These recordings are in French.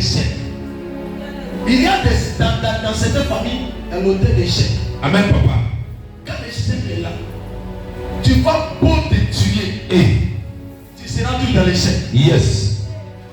d'échec. Il y a dans certaines familles un hôtel d'échec. Amen, papa. Quand l'échec est là, tu vas beau te tuer. Tu seras toujours dans l'échec. Yes.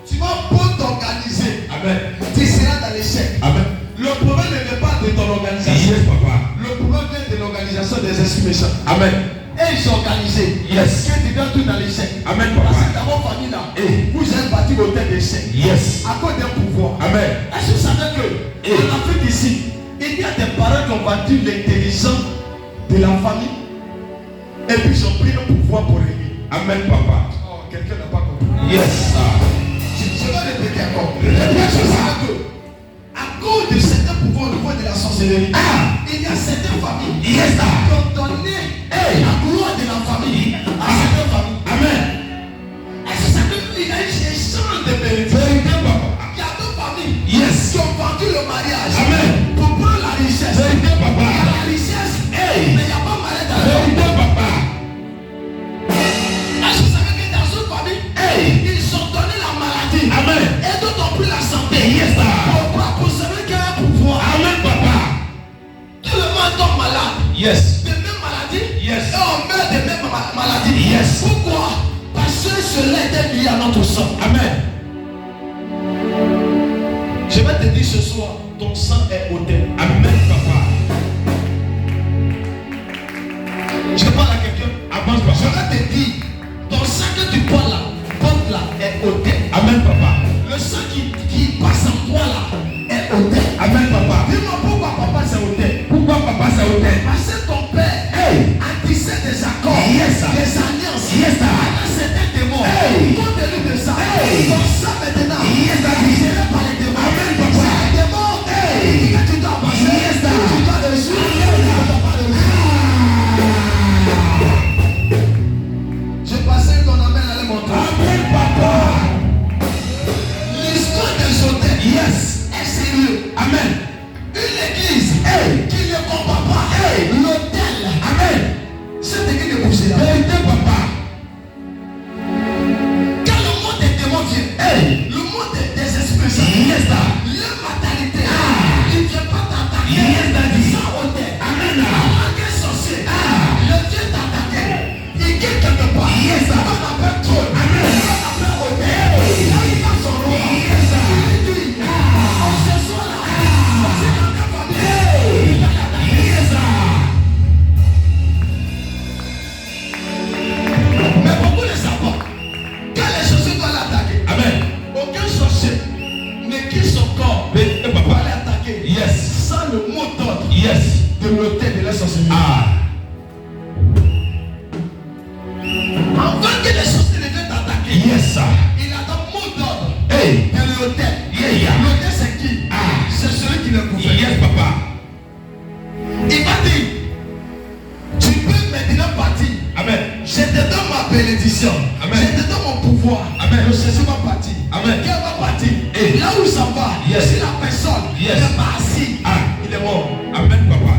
Tu vas beau t'organiser. Amen. Tu seras dans l'échec. Amen. Le problème ne vient pas de ton organisation. Yes, papa. Le problème vient de l'organisation des esprits méchants. Amen. Et ils sont organisés. Yes. Que tu dois tout dans l'échec. Amen, Parce papa. que dans votre famille là, vous avez bâti l'hôtel d'échec. Yes. À cause d'un pouvoir. Amen. Est-ce que vous savez que en Afrique ici, il y a des parents qui ont bâti l'intelligence de la famille et puis ils ont pris le pouvoir pour régner. Amen, papa. Oh, quelqu'un n'a pas compris. Yes. Je vais répéter encore. Est-ce que vous savez que à cause de certains pouvoirs au niveau de la sorcellerie, il y a certaines familles qui ont donné la gloire de la famille à certaines familles. Amen. Est-ce que ça veut dire qu'il y a un échange de bénéfices? Il y a deux familles qui ont vendu le mariage pour prendre la richesse. Il y a la richesse, mais il n'y a pas malade dans la famille. Est-ce que vous savez que dans une famille, ils ont donné la maladie et d'autres ont pris la santé pour celui qui a un pouvoir. Amen, papa. Tout le monde tombe malade. Yes. De même maladie. Yes. Et on meurt de même maladie. Yes. Pourquoi? Parce que cela était lié à notre sang. Amen. Je vais te dire ce soir, ton sang est autel. Amen, papa. Je parle à quelqu'un. Avance, Je papa. vais te dire, ton sang que tu portes là est autel. Amen, papa. Le sang qui passe en toi là est autel. Amen, papa. Dis-moi pourquoi papa c'est autel. Pourquoi papa c'est autel? Parce que ton père a tissé des accords, Yes, sir. des alliances, Yes, sir. avec certains démons. Compte tenu de ça, ton sang maintenant, Yes, sir. géré par les démons. Amen, papa. C'est les démons que tu dois passer, Yes, sir. tu dois le suivre, tu ne dois pas le suivre. Je passais ton amène à mon tour. Amen, papa. L'histoire des hôtels est sérieux. Amen. Une église qui ne combat pas l'hôtel. Amen. Cette église est poussée là. Vérité, papa. Quand le monde des démons vient, le monde des esprits, leur maternité, il ne vient pas t'attaquer sans hôtel. Amen. Avant qu'un sorcier, le Dieu t'attaquer, il quitte quelque part. On appelle trône, on appelle hôtel. Là, il a son roi. Il dit, on se soit là. C'est dans ta famille. Il va l'attaquer. Mais beaucoup ne savent pas. Quand les sorciers doivent l'attaquer, Amen. aucun sorcier ne quitte son corps Vérité, pour papa. aller attaquer Yes. sans le mot d'ordre Yes. de l'hôtel de la sorcellerie. Avant que les sorciers ne viennent t'attaquer, Yes, sir. il a un mot d'ordre Hey. de l'hôtel. Yeah. L'hôtel c'est qui? C'est celui qui le gouverne. Yes, papa. Il va dire, tu peux maintenant partir. Amen. Je te donne ma bénédiction. Amen. Je te donne mon pouvoir. Amen. Le Jésus va partir. Amen. Qui va partir? Hey. Là où ça va, Yes. si la personne Yes. n'est pas assis, il est mort. Amen, papa.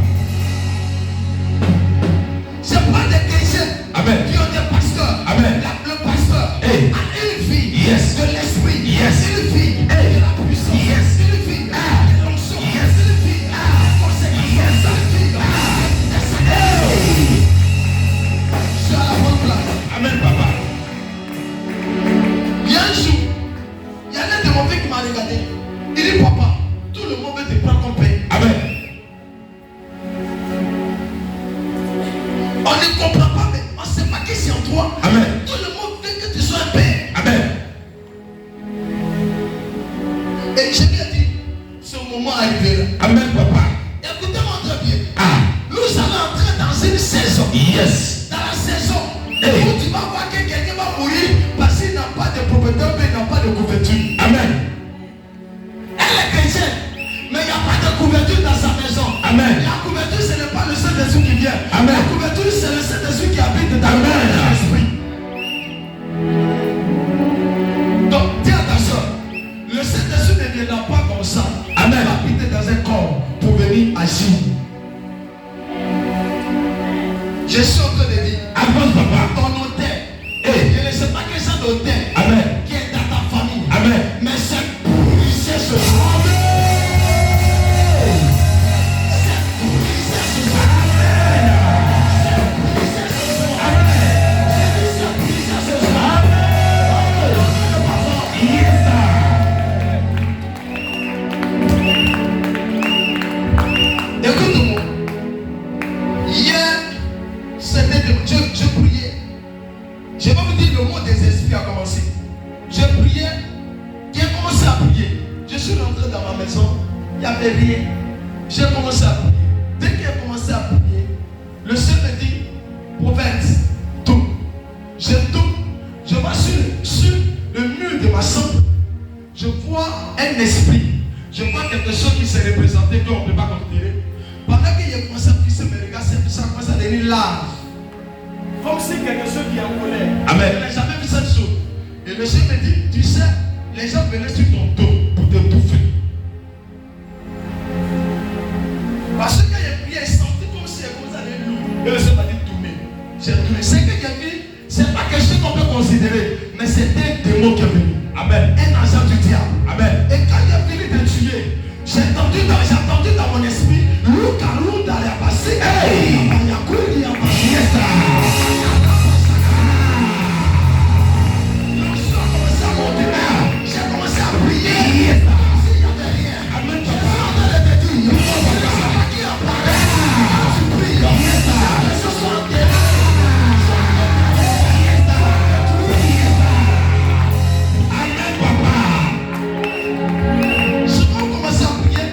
C'est pas des chrétiens Amen. qui ont des pasteurs. Amen. Le pasteur Hey. a une vie Yes. de l'esprit. Yes. Une vie de la puissance. Yes. Une vie de l'onction. Yes. Une vie de la conséquence. Yes. Une vie de Je suis à la bonne place. Amen, papa. Il y a un jour, il y a l'un de mon père qui m'a regardé. Il dit, papa, tout le monde veut te prendre comme père. Amen. On ne comprend pas, mais on ne sait pas qui c'est en toi. Amen. Tout le monde veut que tu sois un père. Amen. Et je lui ai dit, ce moment arrivé là. Amen, papa. Écoutez-moi très bien. Nous allons entrer dans une saison. Yes. Dans la saison Hey. où tu vas voir que quelqu'un va mourir parce qu'il n'a pas de propriétaire, mais il n'a pas de couverture. Amen. Elle est chrétienne, mais il n'y a pas de couverture dans sa maison. Amen. La couverture, ce n'est pas le Saint-Esprit qui vient. Amen. La couverture, c'est le Saint-Esprit qui habite dans Amen. l'esprit. Donc, dis attention. Le Saint-Esprit ne viendra pas comme ça. Amen. Il va habiter dans un corps pour venir agir. Je suis en train rentré dans ma maison, il n'y avait rien. J'ai commencé à prier. Dès qu'il a commencé à prier, le Seigneur me dit, prophète, tout. Je tourne, je vois sur le mur de ma chambre, je vois un esprit. Je vois quelque chose qui s'est représenté qu'on ne peut pas considérer. Pendant qu'il a commencé à prier, ça me regarde, ça commence à devenir large. Comme si quelque chose qui est en colère. Amen. Je n'ai jamais vu cette chose. Et le Seigneur me dit, tu sais, les gens venaient sur ton dos pour te bouffer. Parce que quand il a prié, il sentait comme si il commençait à devenir lourd. Et le Seigneur m'a dit, tourner. J'ai tourné. C'est que j'ai vu, c'est pas quelque chose qu'on peut considérer, mais c'était un démon qui est venu. Amen. Un agent du diable. Amen. Et quand il a fini de tuer, j'ai entendu dans mon esprit, Loukarou dans la passée. Hey! Il y a quoi, il y a pas. J'ai commencé à prier. S'il n'y avait rien. Amen. Qui apparaît. Tu pries. Ce soir, Amen, papa. Souvent, on commence à prier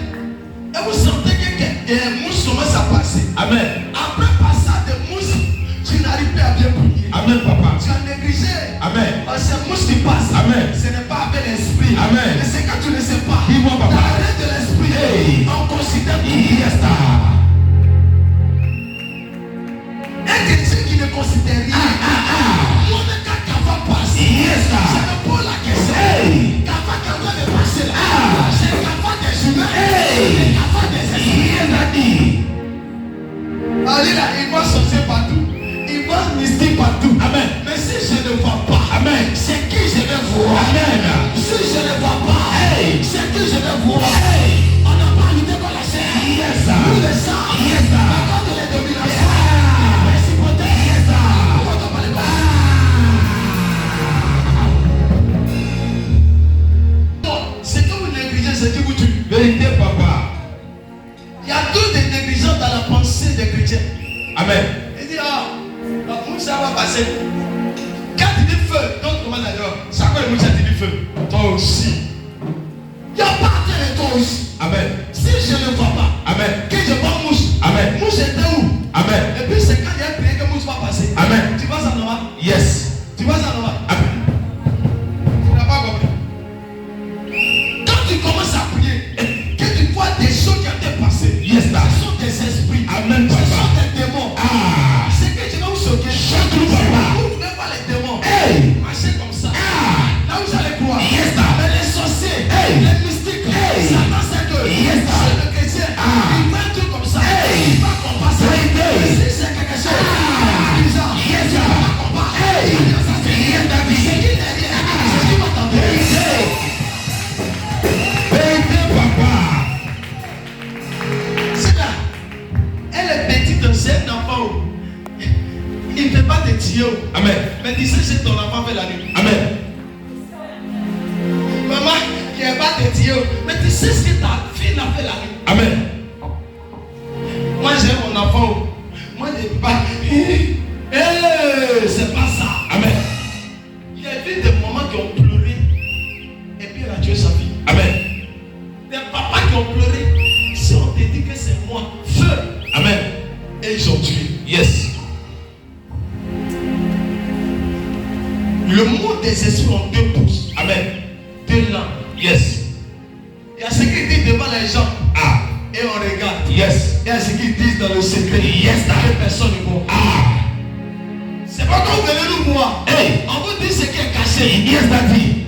et vous sentez que des mousses commencent à passer. Amen. Après passage des mousses, tu n'arrives pas à bien prier. Amen, papa. Tu as négligé. Amen. Ces mousses qui passent. Amen. Ce n'est pas avec l'esprit. Amen. Mais c'est quand tu ne sais pas. Dis-moi, papa. L'arrêt de l'esprit. Hey. On considère tout. Yes, Un chrétien qui ne considère rien. Moi, mais quand Kava passe, Yes, je me pose la question. Hey. Kava de passer là. C'est Kava des humains. Hey. Kava des esprits. Allez là, il va sortir partout. Il va mystique partout. Amen. Mais si je ne vois pas, Amen. c'est qui je vais voir. Amen. Si je ne vois pas, Hey. c'est qui je vais voir. Hey. On n'a pas lutté contre la chair. Yes, Nous le sang. Yes, D'accord de la domination. Principauté. Pourquoi t'as pas les bras? Bon, c'est que vous négligez, c'est que vous tuez. Vérité, papa. Il y a deux des négligents dans la pensée des chrétiens. Amen. Il dit, Moussa va passer. Quand il dit feu, donc comment d'ailleurs, c'est quoi le Moussa dit feu? Toi aussi. Il n'y a pas de toi aussi. Amen. Si je ne vois pas, Amen. que je vois mouche. Amen. Mouche était où? Amen. Et puis c'est quand il y a prié que mouche va passer. Amen. Tu vas en Nova? Yes. Tu vas en Nova? Amen. Tu n'as pas compris. Quand tu commences à prier, que tu vois des choses qui ont été passées. Yes, Ce sont des esprits. Amen, Ce papa. sont des démons. Ah. C'est que je vais vous choquer. Choque-nous, papa. Vous ne pouvez pas les démons. Hey. Marchez comme ça. Ah. Là vous allez croire. Yes, Mais les sorciers, Hey. les mystiques, Hey. Satan c'est que Yes, c'est le chrétien. Ah. Il va un truc comme ça. Hey. Il va combattre. Hey. Si c'est quelque chose bizarre, Yes, il va combattre. Hey. Ça, c'est rien d'avis. C'est qui derrière? C'est qui va t'envoyer? Vérité, papa. C'est là. Elle est petite, c'est un enfant. Il ne peut pas te tuer. Amen. Mais tu sais, c'est ton enfant fait la nuit. Amen. Maman, qui n'est pas te tuer. Mais tu sais ce que ta fille a fait la nuit. Amen. Moi, j'ai mon enfant. Moi, je ne peux pas. C'est pas ça. Amen. Il y a eu des mamans qui ont pleuré. Et puis elle a tué sa fille. Amen. Des papas qui ont pleuré. Si on te dit que c'est moi, feu. Amen. Et ils ont tué. Yes. Le monde des esprits ont deux pouces. Amen. Deux langues. Yes. Il y a ce qu'ils disent devant les gens. Ah. Et on regarde. Yes. Il y a ce qu'ils disent dans le secret. Yes. Dans que personne ne voit. Ah. C'est pas quand vous venez nous voir. Hey. On vous dit ce qui est caché. Yes, daddy.